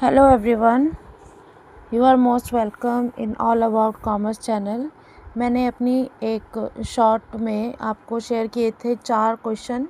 Hello everyone, you are most welcome in All About Commerce channel. मैंने अपनी एक short में आपको शेयर किए थे 4 क्वेश्चन,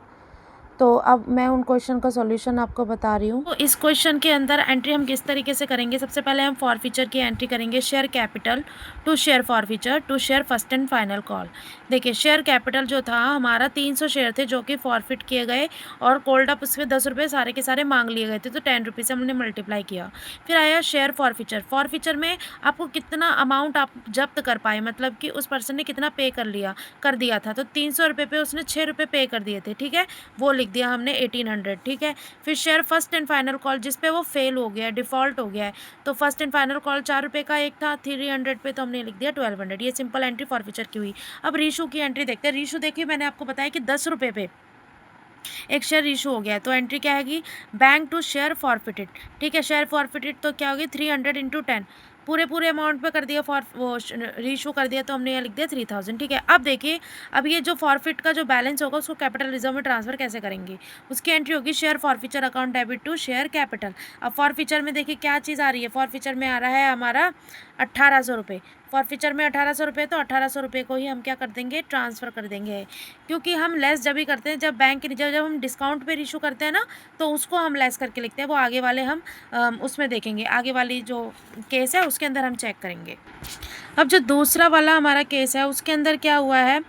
तो अब मैं उन क्वेश्चन का सॉल्यूशन आपको बता रही हूँ। तो इस क्वेश्चन के अंदर एंट्री हम किस तरीके से करेंगे। सबसे पहले हम फॉरफीचर की एंट्री करेंगे, share capital to share forfeiture to share first and final call. देखिए, शेयर कैपिटल जो था हमारा 300 शेयर थे जो कि फॉरफिट किए गए और कोल्ड अप उसके 10 रुपये सारे के सारे मांग लिए गए थे, तो 10 रुपये से हमने मल्टीप्लाई किया। फिर आया शेयर फॉरफीचर। फॉरफीचर में आपको कितना अमाउंट आप जब्त कर पाए, मतलब कि उस पर्सन ने कितना पे कर दिया था, तो 300 रुपये पे उसने 6 रुपये पे कर दिए थे, ठीक है, वो लिख दिया हमने 1800, ठीक है। फिर share first and final call, जिस पे वो फेल हो गया है, डिफॉल्ट हो गया है, तो फर्स्ट एंड फाइनल कॉल 4 रुपये का एक था, 300 पे तो हमने लिख दिया 1200। ये सिंपल एंट्री फॉरफीचर की हुई। अब रीशू की एंट्री देखते हैं। रीशू देखिए, मैंने आपको बताया कि 10 रुपये पे एक शेयर इशू हो गया है, तो एंट्री क्या है, बैंक टू शेयर फॉरफिटेड, ठीक है। शेयर फॉरफिटेड तो क्या होगी, 300 इंटू 10, पूरे अमाउंट पे कर दिया, फॉर वो रीशू कर दिया, तो हमने ये लिख दिया 3000, ठीक है। अब देखिए, अब ये जो फॉरफिट का जो बैलेंस होगा उसको कैपिटल रिजर्व में ट्रांसफर कैसे करेंगे। उसकी एंट्री होगी share forfeiture account debit to share capital. अब फॉरफीचर में देखिए क्या चीज़ आ रही है, फॉरफीचर में आ रहा है हमारा 1800 रुपये। फॉरफीचर में 1800 रुपये, तो 1800 रुपये को ही हम क्या कर देंगे, ट्रांसफ़र कर देंगे, क्योंकि हम लेस जब भी करते हैं, जब बैंक जब हम डिस्काउंट पे इशू करते हैं ना, तो उसको हम लेस करके लिखते हैं। वो आगे वाले हम उसमें देखेंगे, आगे वाली जो केस है उसके अंदर हम चेक करेंगे। अब जो दूसरा वाला हमारा केस है उसके अंदर क्या हुआ है,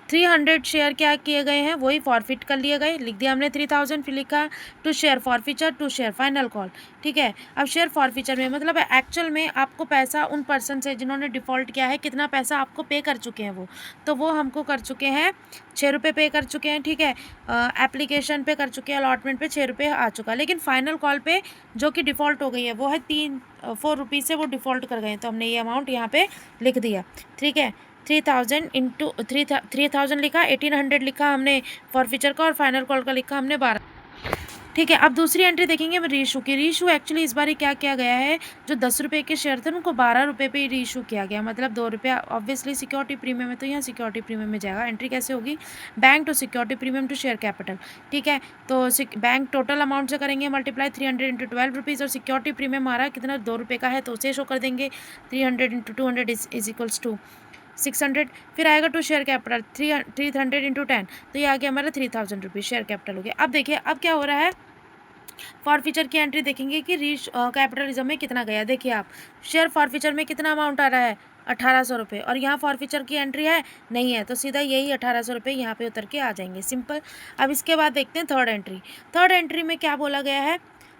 300 शेयर क्या किए गए हैं, वही फॉरफिट कर लिए गए, लिख दिया हमने 3000, फिर लिखा to share forfeiture to share final call, ठीक है। अब शेयर फॉरफीचर में मतलब एक्चुअल में आपको पैसा उन पर्सन से जिन्होंने डिफ़ॉल्ट किया है, कितना पैसा आपको पे कर चुके हैं, तो वो हमको कर चुके हैं 6 रुपये पे कर चुके हैं, ठीक है। एप्लीकेशन पे कर चुके हैं, अलॉटमेंट पे 6 रुपये आ चुका, लेकिन फाइनल कॉल पे जो कि डिफ़ॉल्ट हो गई है वो है 4 रुपीज़ से वो डिफ़ॉल्ट कर गए, तो हमने ये अमाउंट यहाँ पे लिख दिया, ठीक है। 3000 इंटू 3000 लिखा, 1800 लिखा हमने फॉरफीचर का, और फाइनल कॉल का लिखा हमने 12, ठीक है। अब दूसरी एंट्री देखेंगे हम रीशू की। रीशू एक्चुअली इस बार क्या किया गया है, जो 10 रुपये के शेयर थे उनको 12 रुपये पे रीशू किया गया, मतलब 2 रुपये ऑब्वियसली सिक्योरिटी प्रीमियम है, तो यहाँ सिक्योरिटी प्रीमियम में जाएगा। एंट्री कैसे होगी, bank to security premium to share capital, ठीक है। तो बैंक टोटल अमाउंट से करेंगे मल्टीप्लाई, 300 इंटू 12 रुपीज़, और सिक्योरिटी प्रीमियम आ रहा है कितना, 2 रुपये का है, तो उसे शो कर देंगे, 300 इंटू 200 इज इक्वल्स टू 600। फिर आएगा टू शेयर कैपिटल 300 इंटू 10, तो ये आ गया हमारा 3000 रुपीज़ शेयर कैपिटल हो गया। अब देखिए, अब क्या हो रहा है, फॉरफीचर की एंट्री देखेंगे कि कैपिटलिज्म में कितना गया। देखिए आप, शेयर फॉरफीचर में कितना अमाउंट आ रहा है, 1800 रुपये, और यहाँ फॉरफीचर की एंट्री है नहीं है, तो सीधा यही 1800 रुपये यहाँ पे उतर के आ जाएंगे, सिंपल। अब इसके बाद देखते हैं थर्ड एंट्री। थर्ड एंट्री में क्या बोला गया है,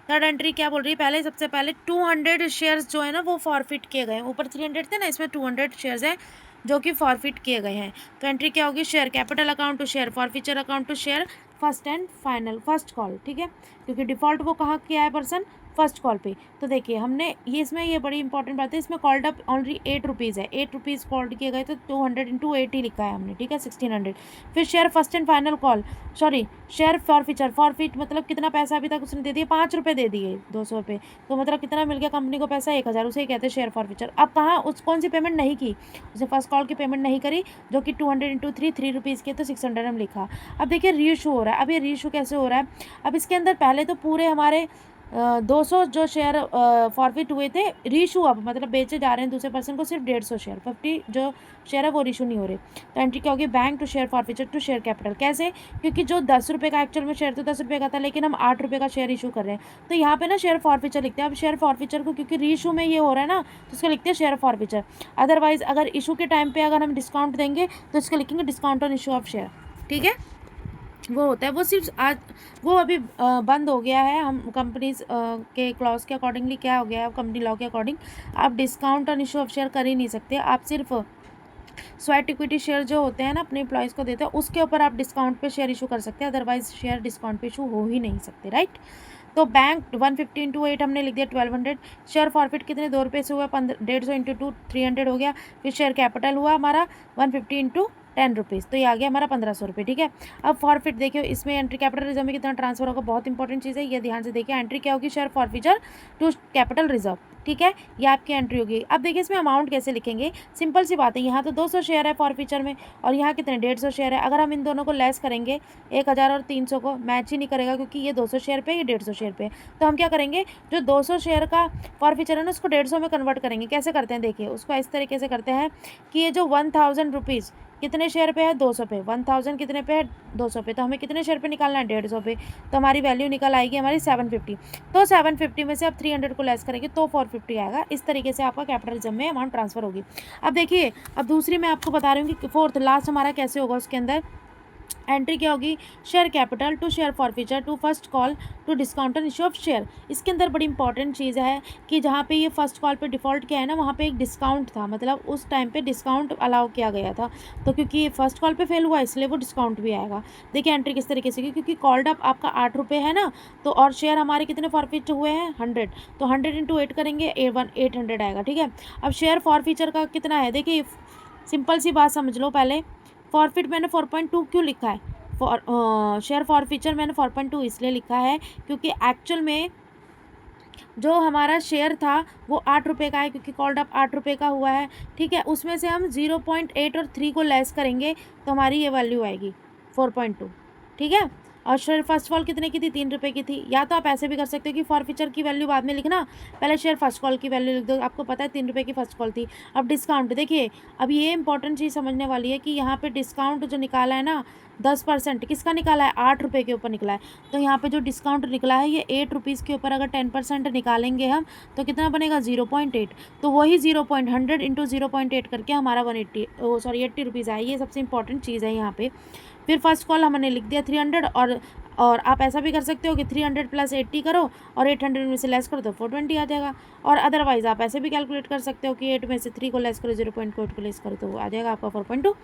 थर्ड एंट्री क्या बोल रही है, पहले सबसे पहले 200 शेयर्स जो है ना वो फॉरफिट किए गए हैं, ऊपर 300 थे ना, इसमें 200 शेयर्स हैं जो कि फॉरफिट किए गए हैं, तो एंट्री क्या होगी, share capital account to share forfeiture account to share first and final first call, ठीक है, क्योंकि डिफ़ॉल्ट वो कहाँ किया है पर्सन, फर्स्ट कॉल पे। तो देखिए हमने ये, इसमें ये बड़ी इंपॉर्टेंट बात है, इसमें कॉल्ड अप ऑनली 8 रुपीज़ है, 8 रुपीज़ कॉल्ड किए गए, तो 200 इंटू 8 ही लिखा है हमने, ठीक है, 1600। फिर share first and final call, sorry share forfeiture, forfeit मतलब कितना पैसा अभी तक उसने दे दिया, 5 रुपये दे दिए, 200 रुपये, तो मतलब कितना मिल गया कंपनी को पैसा, 1000, उसे ही कहते हैं शेयर फॉरफीचर। अब कहाँ उस कौन सी पेमेंट नहीं की, उसे फर्स्ट कॉल की पेमेंट नहीं करी, जो कि 200 इंटू 3 रुपीज़ के, तो 600 हम लिखा। अब देखिए रीइशू हो रहा है। अब ये रीइशू कैसे हो रहा है, अब इसके अंदर पहले तो पूरे हमारे 200 जो शेयर फॉरफिट हुए थे, रीइशू अब मतलब बेचे जा रहे हैं दूसरे पर्सन को सिर्फ 150 शेयर, 50 जो शेयर है वो रीइशू नहीं हो रहे, तो एंट्री क्या होगी, bank to share forfeiture to share capital. कैसे, क्योंकि जो 10 रुपये का एक्चुअल में शेयर तो 10 रुपये का था, लेकिन हम 8 रुपये का शेयर इशू कर रहे हैं, तो यहाँ पे ना शेयर फॉरफीचर लिखते हैं। अब शेयर फॉरफीचर को क्योंकि रीइशू में ये हो रहा है ना, तो इसको लिखते हैं शेयर फॉरफीचर। अदरवाइज अगर इशू के टाइम पे अगर हम डिस्काउंट देंगे तो इसको लिखेंगे discount on issue of share, ठीक है। वो होता है, वो सिर्फ आज वो अभी बंद हो गया है, हम कंपनीज के क्लॉज के अकॉर्डिंगली क्या हो गया है, कंपनी लॉ के अकॉर्डिंग आप discount on issue of share कर ही नहीं सकते। आप सिर्फ स्वेट इक्विटी शेयर जो होते हैं ना अपने एम्प्लॉयज़ को देते हैं, उसके ऊपर आप डिस्काउंट पे शेयर इशू कर सकते हैं, अदरवाइज शेयर डिस्काउंट पे इशू हो ही नहीं सकते, राइट। तो बैंक 150 इंटू 8 हमने लिख दिया 1200। शेयर फॉरफिट कितने, 2 रुपये से हुआ, 150 इंटू 2 300 हो गया। फिर शेयर कैपिटल हुआ हमारा 150 इंटू ₹10, तो ये आ गया हमारा ₹1500, ठीक है। अब फॉरफिट देखिए, इसमें एंट्री कैपिटल रिजर्व में कितना ट्रांसफर होगा, बहुत इंपॉर्टेंट चीज़ है, ये ध्यान से देखिए। एंट्री क्या होगी, share forfeiture to capital reserve, ठीक है, ये आपकी एंट्री होगी। अब देखिए इसमें अमाउंट कैसे लिखेंगे, सिंपल सी बात है, यहाँ तो 200 शेयर है फॉरफीचर में और यहाँ कितने 150 शेयर है। अगर हम इन दोनों को लेस करेंगे 1000 और 300 को मैच ही नहीं करेगा, क्योंकि ये 200 शेयर पे, ये 150 शेयर पे। तो हम क्या करेंगे, जो 200 शेयर का फॉरफीचर है ना, उसको 150 में कन्वर्ट करेंगे। कैसे करते हैं देखिए, उसको इस तरीके से करते हैं कि ये जो 1000 रुपीज़ कितने शेयर पे है, 200 पे, 1000 कितने पे है, 200 पे, तो हमें कितने शेयर पे निकालना है, 150 पे, तो हमारी वैल्यू निकल आएगी हमारी 750। तो 750 में से आप 300 को लेस करेंगे तो 450 आएगा। इस तरीके से आपका कैपिटल रिजर्व में अमाउंट ट्रांसफर होगी। अब देखिए, अब दूसरी मैं आपको बता रही हूँ कि फोर्थ लास्ट हमारा कैसे होगा, उसके अंदर एंट्री क्या होगी, share capital to share forfeiture to first call to discount and issue of share. इसके अंदर बड़ी इंपॉर्टेंट चीज़ है कि जहाँ पे ये फर्स्ट कॉल पे डिफ़ॉल्ट किया है ना, वहाँ पे एक डिस्काउंट था, मतलब उस टाइम पे डिस्काउंट अलाउ किया गया था, तो क्योंकि ये फर्स्ट कॉल पे फेल हुआ इसलिए वो डिस्काउंट भी आएगा। देखिए एंट्री किस तरीके से की, क्योंकि कॉल्ड अप आपका ₹8 है ना, तो और शेयर हमारे कितने फॉरफीच हुए हैं 100, तो 100 इंटू 8 करेंगे 800 आएगा, ठीक है। अब शेयर फॉरफीचर का कितना है, देखिए सिंपल सी बात समझ लो पहले, फॉरफिट मैंने 4.2 क्यों लिखा है, शेयर फॉरफीचर मैंने 4.2 इसलिए लिखा है क्योंकि एक्चुअल में जो हमारा शेयर था वो ₹8 का है, क्योंकि कॉल्ड अप ₹8 का हुआ है, ठीक है। उसमें से हम 0.8 और 3 को लेस करेंगे तो हमारी ये वैल्यू आएगी 4.2, ठीक है। और शेयर फर्स्ट कॉल कितने की थी, ₹3 की थी। या तो आप ऐसे भी कर सकते हो कि फॉरफीचर की वैल्यू बाद में लिखना, पहले शेयर फर्स्ट कॉल की वैल्यू लिख दो, आपको पता है ₹3 की फर्स्ट कॉल थी। अब डिस्काउंट देखिए, अब ये इंपॉर्टेंट चीज़ समझने वाली है कि यहाँ पे डिस्काउंट जो निकाला है ना 10%, किसका निकाला है, ₹8 के ऊपर निकला है। तो यहाँ पे जो डिस्काउंट निकला है ये ₹8 के ऊपर अगर 10% निकालेंगे हम तो कितना बनेगा 0.8, तो वही 100 इंटू 0.8 करके हमारा 80 आए। ये सबसे इंपॉर्टेंट चीज़ है यहाँ पे। फिर फर्स्ट कॉल हमने लिख दिया 300, और आप ऐसा भी कर सकते हो कि 300 प्लस 80 करो और 800 में से लेस करो तो 420 आ जाएगा। और अदरवाइज आप ऐसे भी कैलकुलेट कर सकते हो कि 8 में से 3 को लेस करो, 0.8 को लेस करो तो वो आ जाएगा आपका 4.2,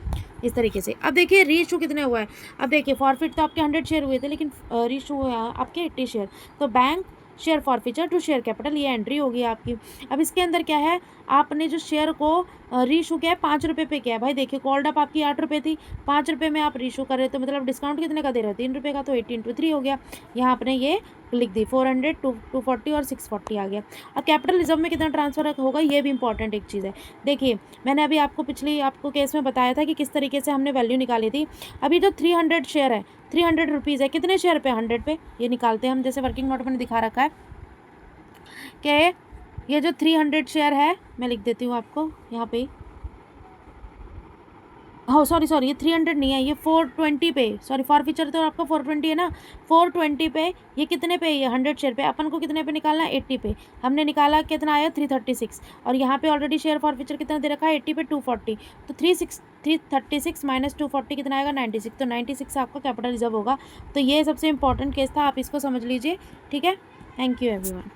इस तरीके से। अब देखिए रीइशू कितने हुआ है, अब देखिए फॉरफिट तो आपके 100 शेयर हुए थे, लेकिन रीइशू हुआ आपके 80 शेयर, तो bank share forfeiture to share capital, ये एंट्री होगी आपकी। अब इसके अंदर क्या है, आपने जो शेयर को रीइशू किया है ₹5 पे किया है, भाई देखिए कॉल्ड अप आपकी ₹8 थी, ₹5 में आप रीइशू कर रहे हो, तो मतलब डिस्काउंट कितने का दे रहे हो, ₹3 का, तो 80 इंटू 3 हो गया। यहाँ आपने ये लिख दी 400, 240 और 640 आ गया। अब कैपिटल रिजर्व में कितना ट्रांसफर होगा, ये भी इंपॉर्टेंट एक चीज़ है। देखिए मैंने अभी आपको पिछली आपको केस में बताया था कि किस तरीके से हमने वैल्यू निकाली थी। अभी जो 300 शेयर है, 300 रुपीज़ है, कितने शेयर पे, 100 पे, ये निकालते हैं हम, जैसे वर्किंग नोट मैंने दिखा रखा है कि ये जो 300 शेयर है, मैं लिख देती हूँ आपको यहाँ पे, हाँ सॉरी ये 300 नहीं है, ये 420 पे, सॉरी फॉरफीचर तो आपका 420 है ना, 420 पे, ये कितने पे, ये 100 शेयर पे, अपन को कितने पे निकालना है, 80 पे। हमने निकाला कितना आया 336, और यहाँ पे ऑलरेडी शेयर फॉरफीचर कितना दे रखा है 80 पे 240, तो 336 माइनस 240 कितना आएगा 96, तो 96 आपका कैपिटल रिजर्व होगा। तो ये सबसे इंपॉर्टेंट केस था, आप इसको समझ लीजिए, ठीक है। Thank you everyone.